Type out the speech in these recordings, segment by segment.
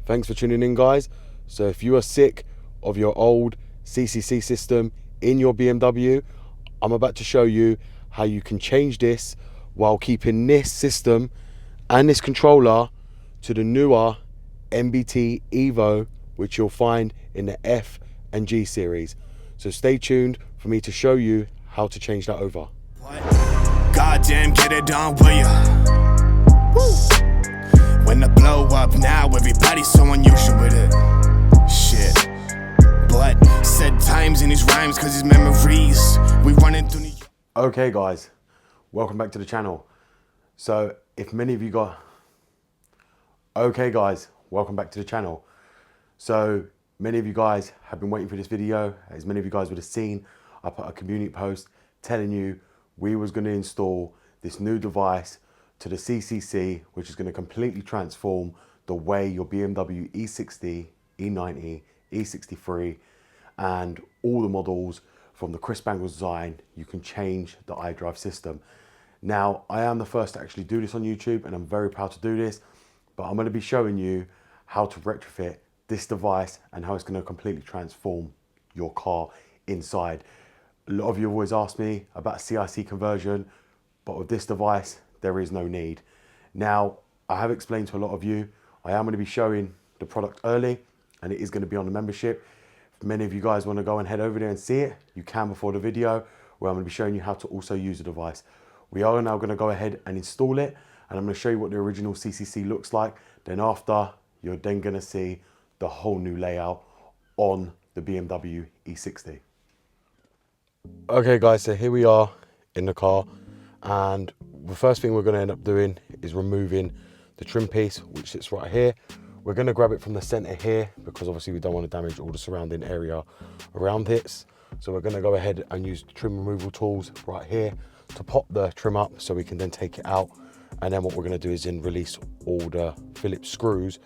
Thanks for tuning in, guys. So if you are sick of your old CCC system in your BMW, I'm about to show you how you can change this while keeping this system and this controller to the newer MBT Evo, which you'll find in the F and G series. So stay tuned for me to show you how to change that over. Goddamn, get it done, will ya? When the blow up now, everybody's so unusual with it. Shit. But said times in his rhymes, cause his memories, we running through New York. Okay guys, welcome back to the channel. So if many of you got... Okay guys, welcome back to the channel. So many of you guys have been waiting for this video. As many of you guys would have seen, I put a community post telling you we was going to install this new device to the CCC, which is going to completely transform the way your BMW E60, E90, E63 and all the models from the Chris Bangles design, you can change the iDrive system. Now, I am the first to actually do this on YouTube and I'm very proud to do this, but I'm going to be showing you how to retrofit this device and how it's going to completely transform your car inside. A lot of you have always asked me about CIC conversion, but with this device, there is no need. Now, I have explained to a lot of you, I am going to be showing the product early and it is going to be on the membership. If many of you guys want to go and head over there and see it, you can before the video, where I'm going to be showing you how to also use the device. We are now going to go ahead and install it, and I'm going to show you what the original CCC looks like. Then after, you're then going to see the whole new layout on the BMW E60. Okay guys, so here we are in the car, and the first thing we're going to end up doing is removing the trim piece, which sits right here. We're going to grab it from the center here because obviously we don't want to damage all the surrounding area around this. So we're going to go ahead and use the trim removal tools right here to pop the trim up so we can then take it out. And then what we're going to do is then release all the Phillips screws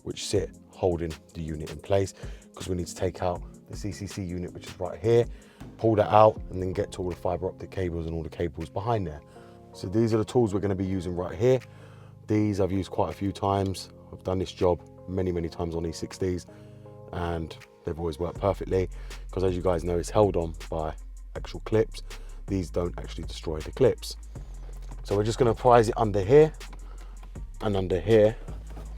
which sit holding the unit in place, because we need to take out the CCC unit, which is right here, pull that out and then get to all the fiber optic cables and all the cables behind there. So these are the tools we're going to be using right here. These I've used quite a few times. I've done this job many times on E60s and they've always worked perfectly, because as you guys know, it's held on by actual clips. These don't actually destroy the clips. So we're just going to prise it under here and under here,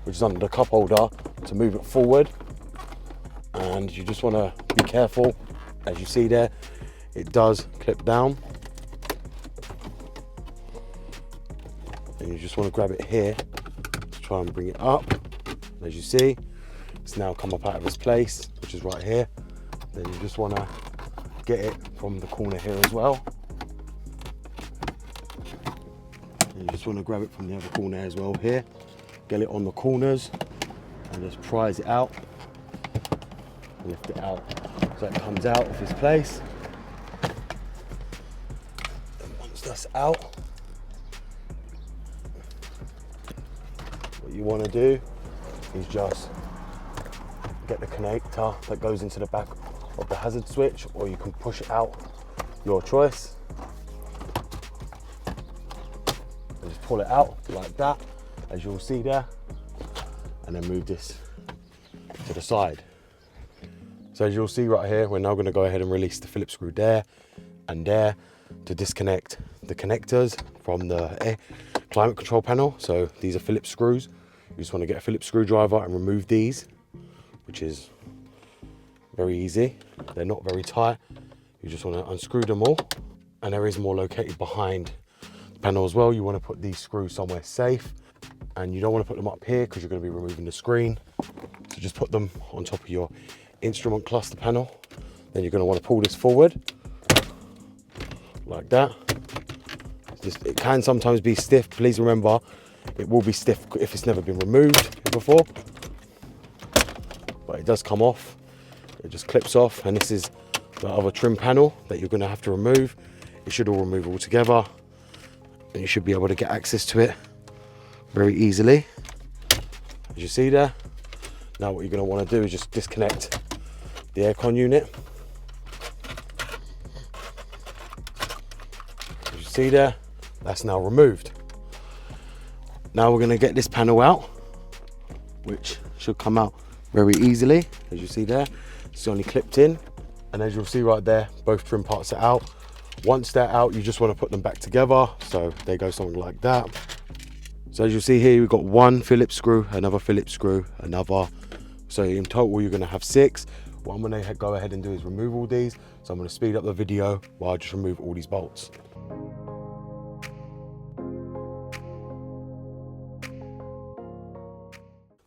which is under the cup holder, to move it forward. And you just want to be careful. As you see there, it does clip down. And you just want to grab it here to try and bring it up. As you see, it's now come up out of its place, which is right here. Then you just want to get it from the corner here as well. And you just want to grab it from the other corner as well here. Get it on the corners and just prise it out. Lift it out so it comes out of its place. And once that's out, what you want to do is just get the connector that goes into the back of the hazard switch, or you can push it out, your choice. And just pull it out like that, as you'll see there, and then move this to the side. So as you'll see right here, we're now going to go ahead and release the Phillips screw there and there to disconnect the connectors from the climate control panel. So these are Phillips screws. You just want to get a Phillips screwdriver and remove these, which is very easy. They're not very tight. You just want to unscrew them all. And there is more located behind the panel as well. You want to put these screws somewhere safe, and you don't want to put them up here because you're going to be removing the screen. So just put them on top of your instrument cluster panel. Then you're going to want to pull this forward like that. It can sometimes be stiff. Please remember, it will be stiff if it's never been removed before, but it does come off. It just clips off, and this is the other trim panel that you're going to have to remove. It should all remove all together, and you should be able to get access to it very easily, as you see there. Now what you're going to want to do is just disconnect the aircon unit. As you see there, that's now removed. Now we're going to get this panel out, which should come out very easily, as you see there. It's only clipped in, and as you'll see right there, both trim parts are out. Once they're out, you just want to put them back together, so they go something like that. So as you see here, we've got one Phillips screw, another Phillips screw, another. So in total, you're going to have 6. What I'm going to go ahead and do is remove all these. So I'm going to speed up the video while I just remove all these bolts.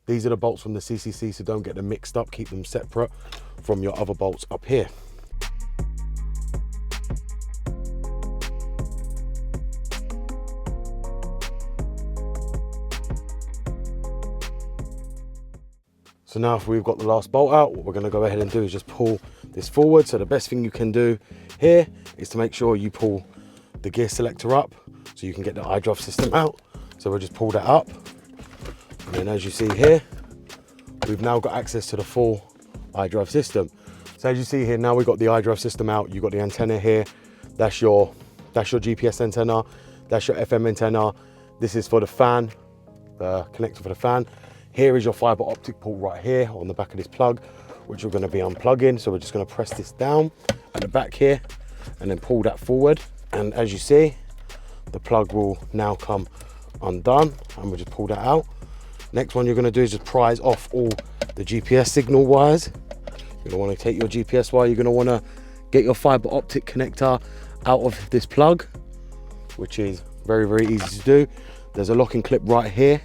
These are the bolts from the CCC, so don't get them mixed up. Keep them separate from your other bolts up here. So now if we've got the last bolt out, what we're going to go ahead and do is just pull this forward. So the best thing you can do here is to make sure you pull the gear selector up so you can get the iDrive system out. So we'll just pull that up. And then as you see here, we've now got access to the full iDrive system. So as you see here, now we've got the iDrive system out. You've got the antenna here. That's your GPS antenna. That's your FM antenna. This is for the fan, the connector for the fan. Here is your fiber optic port right here on the back of this plug, which we're going to be unplugging. So we're just going to press this down at the back here and then pull that forward. And as you see, the plug will now come undone, and we'll just pull that out. Next one you're going to do is just prise off all the GPS signal wires. You're going to want to take your GPS wire. You're going to want to get your fiber optic connector out of this plug, which is very, very easy to do. There's a locking clip right here,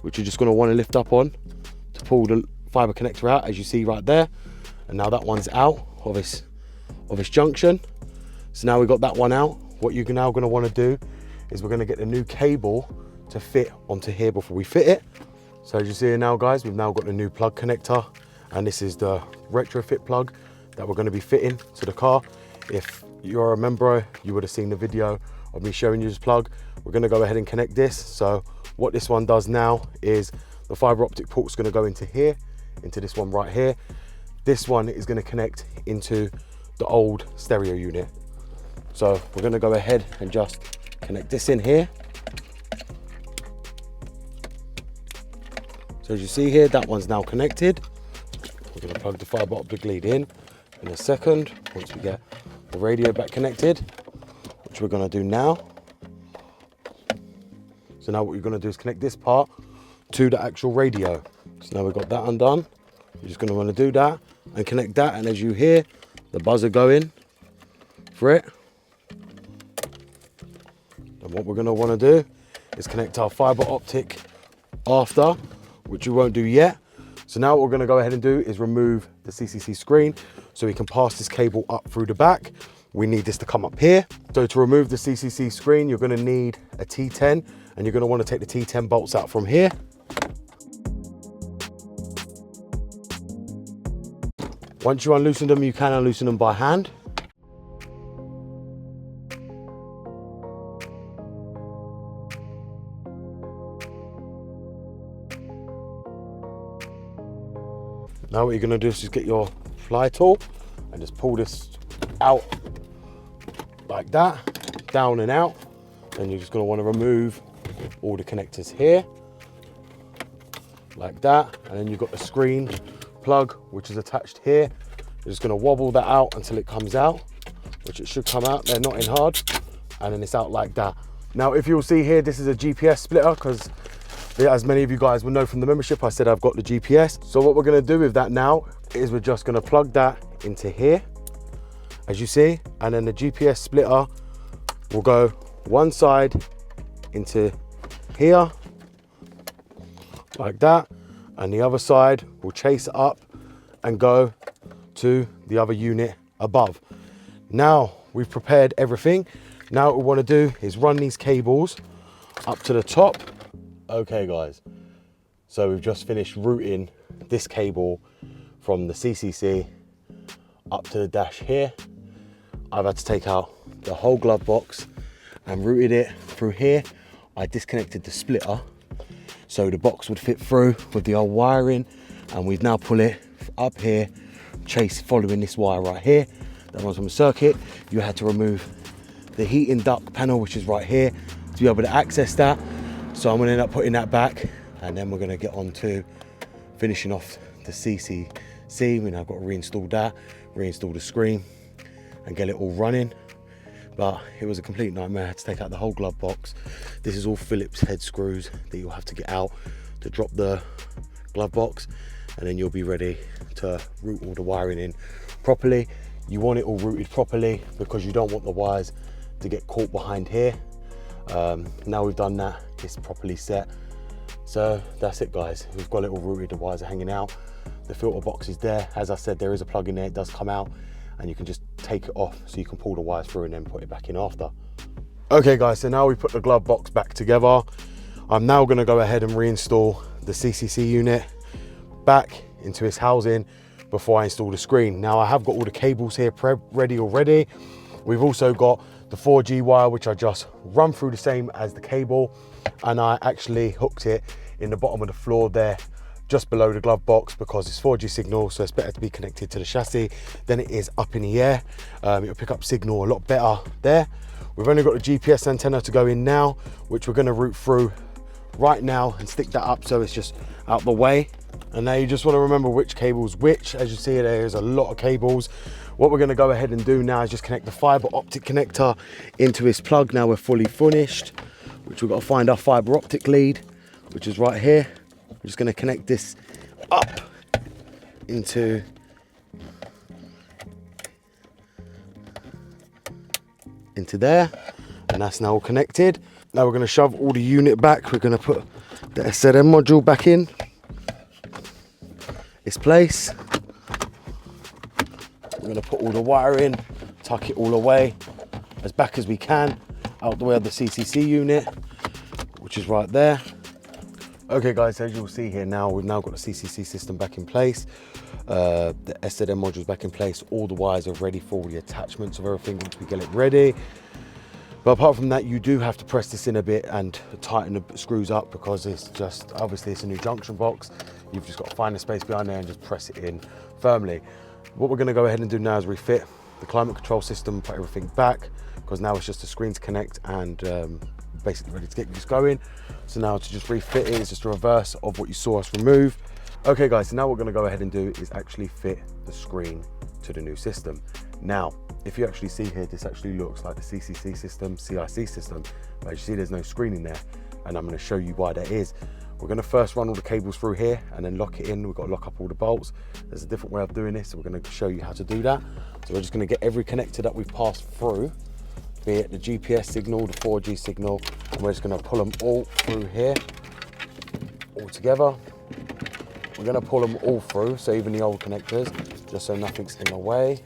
which you're just going to want to lift up on to pull the fiber connector out, as you see right there. And now that one's out of its junction. So now we've got that one out. What you're now going to want to do is we're going to get the new cable to fit onto here before we fit it. So as you see here now, guys, we've now got the new plug connector, and this is the retrofit plug that we're going to be fitting to the car. If you're a member, you would have seen the video of me showing you this plug. We're going to go ahead and connect this. So what this one does now is the fiber optic port is going to go into here, into this one right here. This one is going to connect into the old stereo unit. So we're going to go ahead and just connect this in here. So as you see here, that one's now connected. We're going to plug the fiber optic lead in a second, once we get the radio back connected, which we're going to do now. So now what you're going to do is connect this part to the actual radio. So now we've got that undone. You're just going to want to do that and connect that, and as you hear the buzzer going for it. And what we're going to want to do is connect our fiber optic after, which we won't do yet. So now what we're going to go ahead and do is remove the CCC screen so we can pass this cable up through the back. We need this to come up here. So to remove the CCC screen, you're going to need a T10, and you're going to want to take the T10 bolts out from here. Once you unloosen them, you can unloosen them by hand. Now what you're going to do is just get your fly tool and just pull this out like that, down and out. And you're just going to want to remove all the connectors here, like that. And then you've got the screen plug, which is attached here. You're just going to wobble that out until it comes out, which it should come out. They're not in hard. And then it's out like that. Now, if you'll see here, this is a GPS splitter, because as many of you guys will know from the membership, I said I've got the GPS. So what we're going to do with that now is we're just going to plug that into here, as you see, and then the GPS splitter will go one side into here, like that, and the other side will chase it up and go to the other unit above. Now we've prepared everything. Now what we want to do is run these cables up to the top. Okay guys, so we've just finished routing this cable from the CCC up to the dash here. I've had to take out the whole glove box and routed it through here. I disconnected the splitter so the box would fit through with the old wiring, and we've now pulled it up here, following this wire right here that runs from the circuit. You had to remove the heating duct panel, which is right here, to be able to access that. So I'm going to end up putting that back, and then we're going to get on to finishing off the CCC. We now got to reinstall that, reinstall the screen and get it all running. But it was a complete nightmare. I had to take out the whole glove box. This is all Phillips head screws that you'll have to get out to drop the glove box, and then you'll be ready to route all the wiring in properly. You want it all routed properly because you don't want the wires to get caught behind here. Now we've done that, it's properly set. So that's it, guys. We've got it all routed, the wires are hanging out. The filter box is there. As I said, there is a plug in there, it does come out, and you can just take it off so you can pull the wires through and then put it back in after. Okay guys, so now we put the glove box back together. I'm now gonna go ahead and reinstall the CCC unit back into its housing before I install the screen. Now I have got all the cables here ready already. We've also got the 4G wire, which I just run through the same as the cable, and I actually hooked it in the bottom of the floor there, just below the glove box, because it's 4G signal, so it's better to be connected to the chassis than it is up in the air. It'll pick up signal a lot better there. We've only got the GPS antenna to go in now, which we're going to route through right now and stick that up so it's just out the way. And now you just want to remember which cable's which. As you see, there's a lot of cables. What we're going to go ahead and do now is just connect the fiber optic connector into its plug. Now we're fully finished, which we've got to find our fiber optic lead, which is right here. We're just going to connect this up into there, and that's now all connected. Now we're going to shove all the unit back. We're going to put the SZM module back in its place. We're going to put all the wire in, tuck it all away as back as we can, out the way of the CCC unit, which is right there. Okay guys, as you'll see here now, we've now got the CCC system back in place. The SZM module's back in place. All the wires are ready for all the attachments of everything once we get it ready. But apart from that, you do have to press this in a bit and tighten the screws up, because it's just, obviously it's a new junction box. You've just got to find a space behind there and just press it in firmly. What we're going to go ahead and do now is refit the climate control system, put everything back, because now it's just a screen to connect and basically ready to get this going. So now to just refit it is just a reverse of what you saw us remove. Okay guys, so now what we're going to go ahead and do is actually fit the screen to the new system. Now, if you actually see here, this actually looks like the CCC system, CIC system, but as you see, there's no screen in there, and I'm going to show you why that is. We're going to first run all the cables through here and then lock it in. We've got to lock up all the bolts. There's a different way of doing this, so we're going to show you how to do that. So we're just going to get every connector that we've passed through, be it the GPS signal, the 4G signal, and we're just going to pull them all through here, all together. We're going to pull them all through, so even the old connectors, just so nothing's in the way.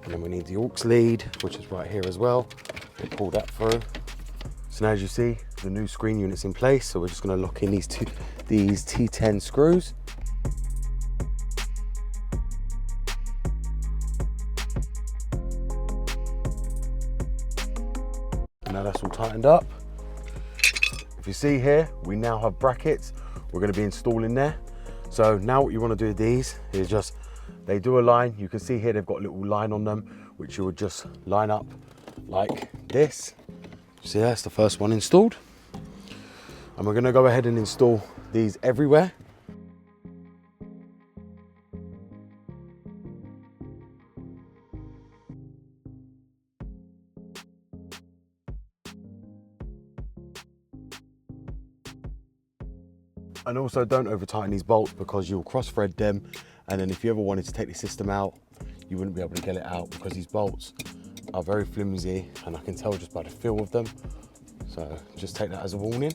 And then we need the aux lead, which is right here as well. We'll pull that through. So now as you see, the new screen unit's in place, so we're just going to lock in these T10 screws. And now that's all tightened up. If you see here, we now have brackets we're going to be installing there. So now what you want to do with these is just, they do a line. You can see here they've got a little line on them, which you would just line up like this. So that's the first one installed. And we're going to go ahead and install these everywhere. And also don't over tighten these bolts, because you'll cross thread them, and then if you ever wanted to take the system out, you wouldn't be able to get it out, because these bolts are very flimsy, and I can tell just by the feel of them. So just take that as a warning.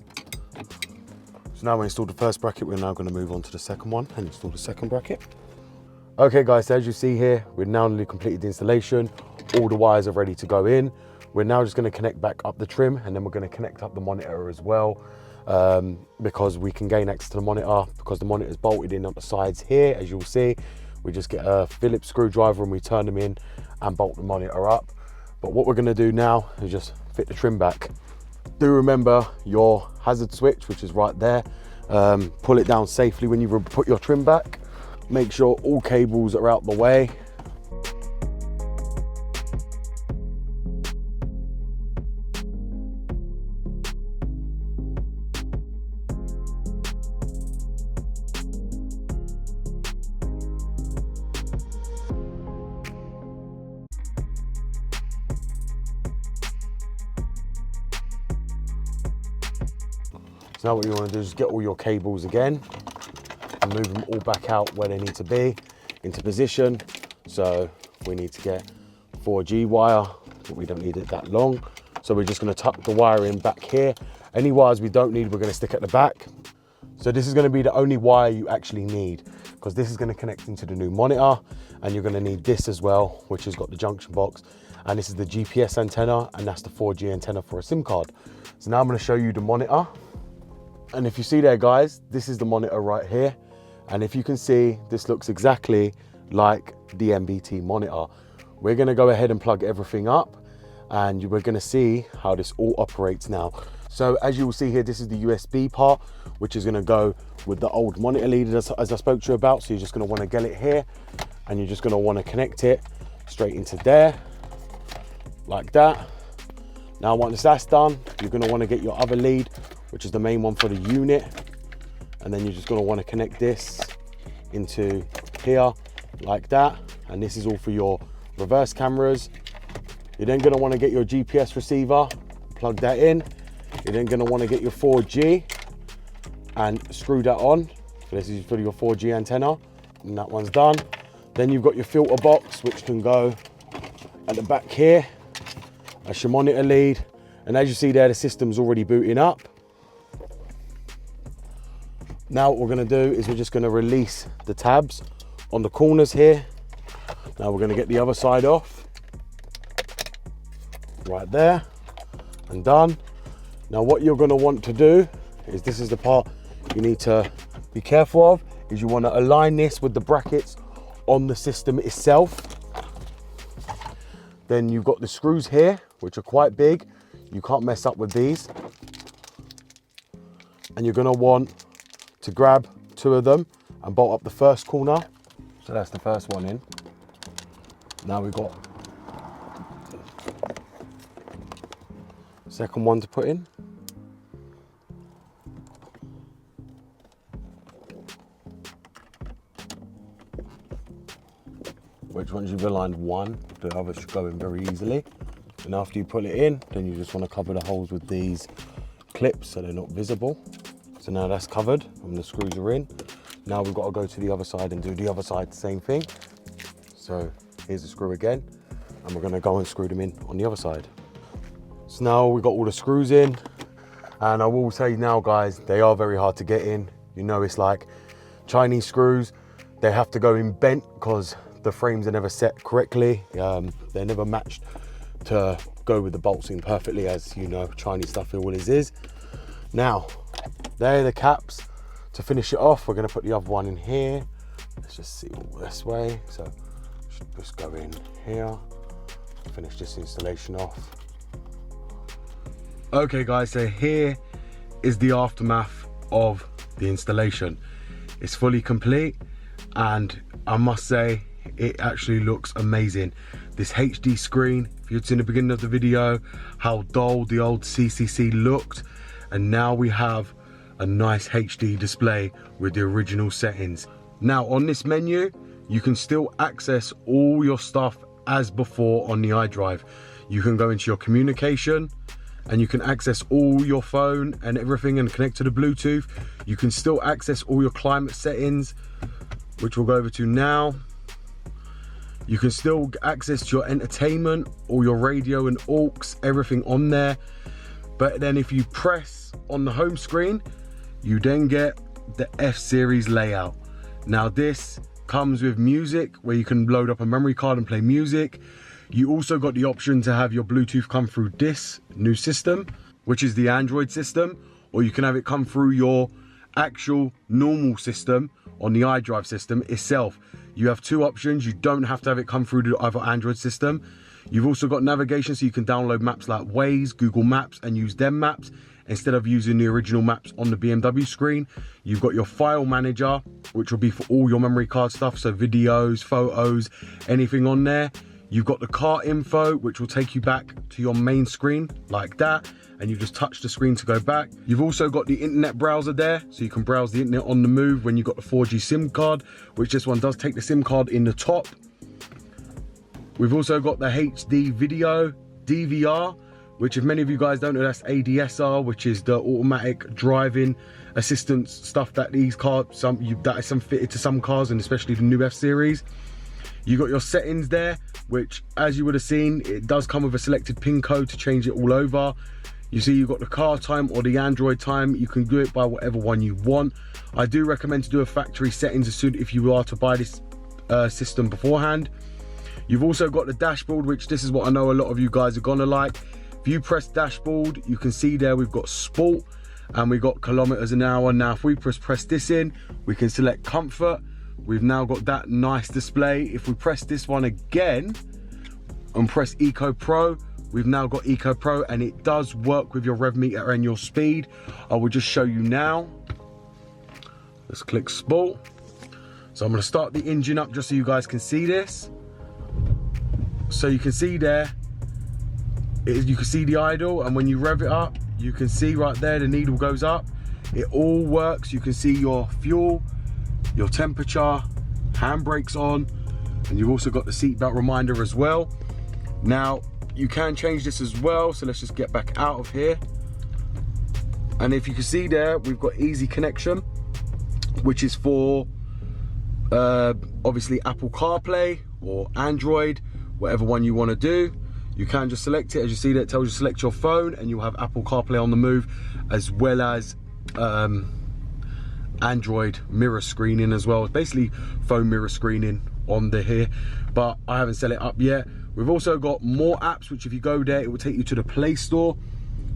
So now we installed the first bracket, we're now going to move on to the second one and install the second bracket. Okay guys, so as you see here, we've now nearly completed the installation. All the wires are ready to go in. We're now just going to connect back up the trim, and then we're going to connect up the monitor as well. Because we can gain access to the monitor, because the monitor is bolted in on the sides here, as you'll see. We just get a Phillips screwdriver and we turn them in and bolt the monitor up. But what we're going to do now is just fit the trim back. Do remember your hazard switch, which is right there. Pull it down safely when you put your trim back. Make sure all cables are out the way. So now what you want to do is get all your cables again and move them all back out where they need to be, into position. So we need to get 4G wire, but we don't need it that long. So we're just going to tuck the wire in back here. Any wires we don't need, we're going to stick at the back. So this is going to be the only wire you actually need, because this is going to connect into the new monitor, and you're going to need this as well, which has got the junction box, and this is the GPS antenna, and that's the 4G antenna for a SIM card. So now I'm going to show you the monitor. And if you see there, guys, this is the monitor right here. And if you can see, this looks exactly like the MBT monitor. We're going to go ahead and plug everything up, and we're going to see how this all operates now. So as you will see here, this is the USB part, which is going to go with the old monitor lead as I spoke to you about. So you're just going to want to get it here, and you're just going to want to connect it straight into there, like that. Now once that's done, you're going to want to get your other lead, which is the main one for the unit, and then you're just going to want to connect this into here, like that. And this is all for your reverse cameras. You're then going to want to get your GPS receiver, plug that in. You're then going to want to get your 4G and screw that on. So this is for your 4G antenna, and that one's done. Then you've got your filter box, which can go at the back here. That's your monitor lead. And as you see there, the system's already booting up. Now what we're going to do is we're just going to release the tabs on the corners here. Now we're going to get the other side off. Right there, and done. Now what you're going to want to do is, this is the part you need to be careful of, is you want to align this with the brackets on the system itself. Then you've got the screws here, which are quite big. You can't mess up with these. And you're going to want to grab 2 of them and bolt up the first corner. So that's the first one in. Now we've got the second one to put in. Which once you've aligned one, the other should go in very easily. And after you put it in, then you just want to cover the holes with these clips so they're not visible. So now that's covered and the screws are in. Now we've got to go to the other side and do the other side the same thing. So here's the screw again, and we're going to go and screw them in on the other side. So now we've got all the screws in, and I will say now, guys, they are very hard to get in. You know, it's like Chinese screws. They have to go in bent because the frames are never set correctly. They're never matched to go with the bolts in perfectly, as you know, Chinese stuff always is. Now, there are the caps. To finish it off, we're going to put the other one in here. Let's just see all this way. So should just go in here, finish this installation off. Okay guys, so here is the aftermath of the installation. It's fully complete, and I must say it actually looks amazing. This HD screen, if you'd seen the beginning of the video how dull the old CCC looked, and now we have a nice HD display with the original settings. Now on this menu, you can still access all your stuff as before on the iDrive. You can go into your communication, and you can access all your phone and everything and connect to the Bluetooth. You can still access all your climate settings, which we'll go over to now. You can still access your entertainment, all your radio and aux, everything on there. But then if you press on the home screen, you then get the F-Series layout. Now this comes with music, where you can load up a memory card and play music. You also got the option to have your Bluetooth come through this new system, which is the Android system, or you can have it come through your actual normal system on the iDrive system itself. You have 2 options. You don't have to have it come through the other Android system. You've also got navigation, so you can download maps like Waze, Google Maps, and use them maps instead of using the original maps on the BMW screen. You've got your file manager, which will be for all your memory card stuff, so videos, photos, anything on there. You've got the car info, which will take you back to your main screen like that, and you just touch the screen to go back. You've also got the internet browser there, so you can browse the internet on the move when you've got the 4G SIM card, which this one does take the SIM card in the top. We've also got the HD video, DVR, which if many of you guys don't know, that's ADSR, which is the automatic driving assistance stuff that these cars, that is some fitted to some cars, and especially the new F series. You got your settings there, which as you would have seen, it does come with a selected pin code to change it all over. You see you've got the car time or the Android time. You can do it by whatever one you want. I do recommend to do a factory settings as soon if you are to buy this system beforehand. You've also got the dashboard, which this is what I know a lot of you guys are gonna like. If you press dashboard, you can see there we've got sport and we've got kilometers an hour. Now if we press this in, we can select comfort. We've now got that nice display. If we press this one again and press Eco Pro, we've now got Eco Pro, and it does work with your rev meter and your speed. I will just show you now. Let's click sport. So I'm gonna start the engine up just so you guys can see this. So you can see there, you can see the idle, and when you rev it up, you can see right there the needle goes up. It all works. You can see your fuel, your temperature, handbrakes on, and you've also got the seatbelt reminder as well. Now you can change this as well, so let's just get back out of here. And if you can see there, we've got easy connection, which is for obviously Apple CarPlay or Android, whatever one you want to do. You can just select it. As you see there, it tells you select your phone, and you'll have Apple CarPlay on the move, as well as Android mirror screening as well. It's basically phone mirror screening on the here, but I haven't set it up yet. We've also got more apps, which if you go there, it will take you to the Play Store.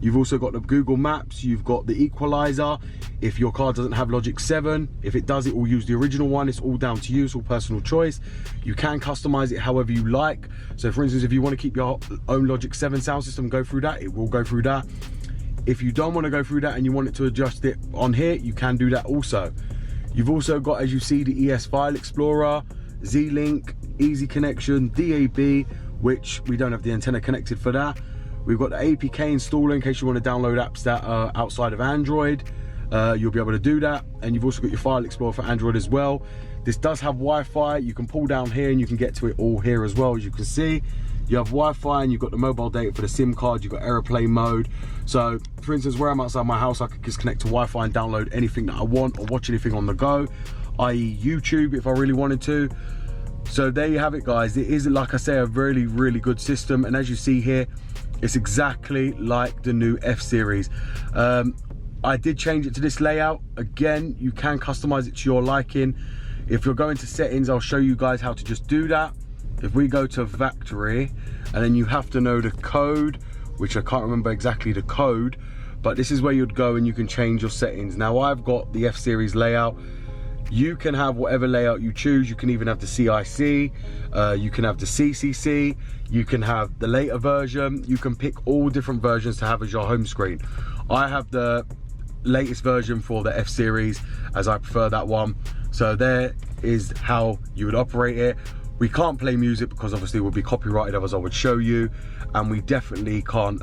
You've also got the Google Maps, you've got the equalizer. If your car doesn't have Logic 7, if it does, it will use the original one. It's all down to you, it's all personal choice. You can customize it however you like. So for instance, if you want to keep your own Logic 7 sound system, go through that, it will go through that. If you don't want to go through that and you want it to adjust it on here, you can do that also. You've also got, as you see, the ES File Explorer, Z-Link, Easy Connection, DAB, which we don't have the antenna connected for that. We've got the APK installer in case you want to download apps that are outside of Android. You'll be able to do that. And you've also got your File Explorer for Android as well. This does have Wi-Fi. You can pull down here and you can get to it all here as well. As you can see, you have Wi-Fi and you've got the mobile data for the SIM card. You've got airplane mode. So for instance, where I'm outside my house, I could just connect to Wi-Fi and download anything that I want or watch anything on the go, i.e. YouTube if I really wanted to. So there you have it, guys. It is, like I say, a really, really good system. And as you see here, it's exactly like the new F series. I did change it to this layout. Again, you can customize it to your liking. If you're going to settings, I'll show you guys how to just do that. If we go to factory, and then you have to know the code, which I can't remember exactly the code, but this is where you'd go and you can change your settings. Now I've got the F series layout. You can have whatever layout you choose. You can even have the CIC, you can have the CCC, you can have the later version. You can pick all different versions to have as your home screen. I have the latest version for the F series, as I prefer that one. So there is how you would operate it. We can't play music because obviously it would be copyrighted, otherwise I would show you, and we definitely can't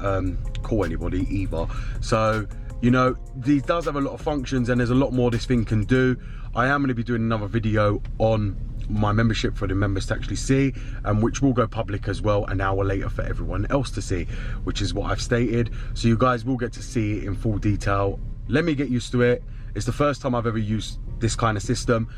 call anybody either. So, you know, these does have a lot of functions and there's a lot more this thing can do. I am going to be doing another video on my membership for the members to actually see, and which will go public as well an hour later for everyone else to see, which is what I've stated. So you guys will get to see it in full detail. Let me get used to it. It's the first time I've ever used this kind of system,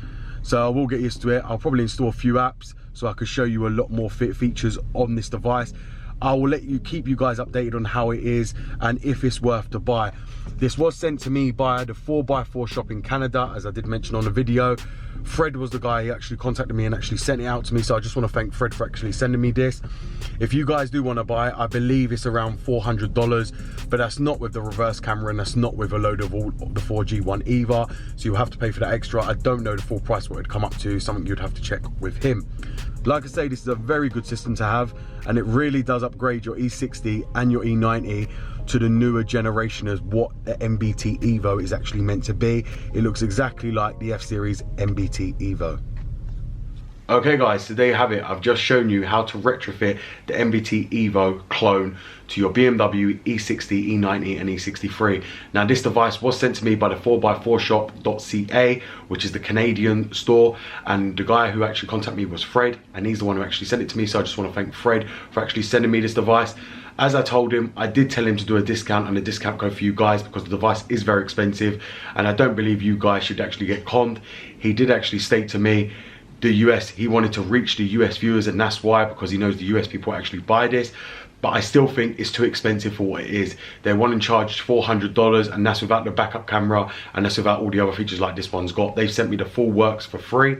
so I will get used to it. I'll probably install a few apps so I can show you a lot more features on this device. I will keep you guys updated on how it is and if it's worth to buy. This was sent to me by the 4x4 shop in Canada, as I did mention on the video. Fred was the guy who actually contacted me and actually sent it out to me, so I just want to thank Fred for actually sending me this. If you guys do want to buy it, I believe it's around $400, but that's not with the reverse camera and that's not with a load of all the 4G one either, so you'll have to pay for that extra. I don't know the full price what it'd come up to, something you'd have to check with him. Like I say, this is a very good system to have, and it really does upgrade your E60 and your E90 to the newer generation as what the MBT Evo is actually meant to be. It looks exactly like the F-Series MBT Evo. Okay guys, so there you have it. I've just shown you how to retrofit the MBT Evo clone to your BMW E60, E90 and E63. Now this device was sent to me by the 4x4shop.ca, which is the Canadian store, and the guy who actually contacted me was Fred, and he's the one who actually sent it to me, so I just want to thank Fred for actually sending me this device. As I told him, I did tell him to do a discount and a discount code for you guys because the device is very expensive and I don't believe you guys should actually get conned. He did actually state to me the US, he wanted to reach the US viewers, and that's why, because he knows the US people actually buy this. But I still think it's too expensive for what it is. They're wanting to charge $400, and that's without the backup camera, and that's without all the other features like this one's got. They've sent me the full works for free,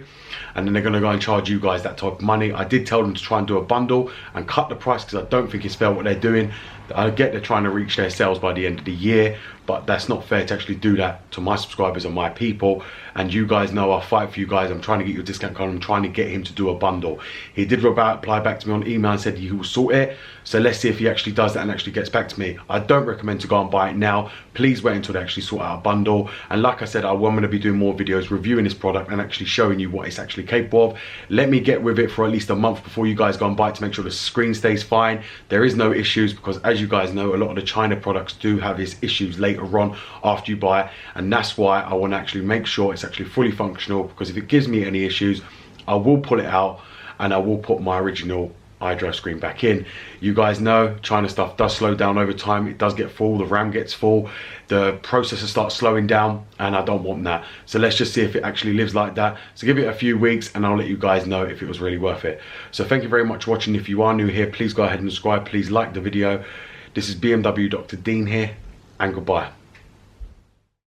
and then they're gonna go and charge you guys that type of money. I did tell them to try and do a bundle and cut the price because I don't think it's fair what they're doing. I get they're trying to reach their sales by the end of the year, but that's not fair to actually do that to my subscribers and my people. And you guys know I'll fight for you guys. I'm trying to get your discount code. I'm trying to get him to do a bundle. He did reply back to me on email and said he will sort it. So let's see if he actually does that and actually gets back to me. I don't recommend to go and buy it now. Please wait until they actually sort out a bundle. And like I said, I'm going to be doing more videos reviewing this product and actually showing you what it's actually capable of. Let me get with it for at least a month before you guys go and buy it to make sure the screen stays fine. There is no issues because, as you guys know, a lot of the China products do have these issues later on after you buy it, and that's why I want to actually make sure it's actually fully functional, because if it gives me any issues, I will pull it out and I will put my original iDrive screen back in. You guys know China stuff does slow down over time. It does get full, the RAM gets full, the processor starts slowing down, and I don't want that. So let's just see if it actually lives like that. So give it a few weeks and I'll let you guys know if it was really worth it. So thank you very much for watching. If you are new here, please go ahead and subscribe. Please like the video. This is BMW Dr. Dean here, and goodbye.